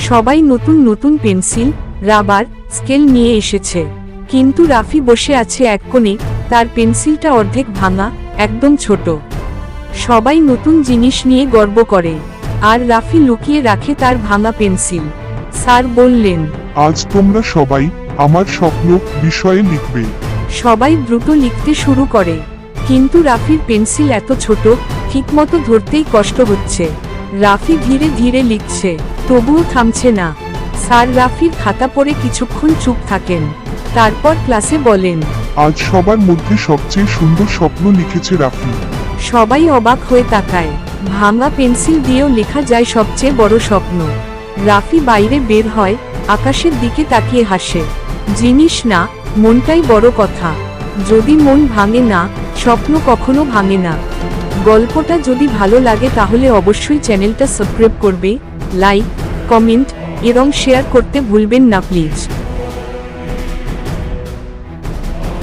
সবাই নতুন নতুন পেন্সিল, রাবার, স্কেল নিয়ে এসেছে, কিন্তু রাফি বসে আছে এক কোণে, তার পেন্সিলটা অর্ধেক ভাঙা, একদম ছোট। সবাই নতুন জিনিস নিয়ে গর্ব করে, আর রাফি লুকিয়ে রাখে তার ভাঙা পেন্সিল। স্যার বললেন, আজ তোমরা সবাই আমার স্বপ্ন বিষয়ে লিখবে। সবাই দ্রুত লিখতে শুরু করে, কিন্তু রাফির পেন্সিল এত ছোট, ঠিকমতো ধরতেই কষ্ট হচ্ছে। রাফি ধীরে ধীরে লিখছে, তবুও থামছে না। স্যার রাফির খাতা পড়ে কিছুক্ষণ চুপ থাকেন, তারপর ক্লাসে বলেন, আজ সবার মধ্যে সবচেয়ে সুন্দর স্বপ্ন লিখেছে রাফি। সবাই অবাক হয়ে তাকায়, ভাঙা পেন্সিল দিয়েও লেখা যায় সবচেয়ে বড় স্বপ্ন। রাফি বাইরে বের হয়, আকাশের দিকে তাকিয়ে হাসে। জিনিস না, মনটাই বড় কথা। যদি মন ভাঙে না, স্বপ্ন কখনো ভাঙে না। গল্পটা যদি ভালো লাগে তাহলে অবশ্যই চ্যানেলটা সাবস্ক্রাইব করবে, লাইক, কমেন্ট এবং শেয়ার করতে ভুলবেন না প্লিজ।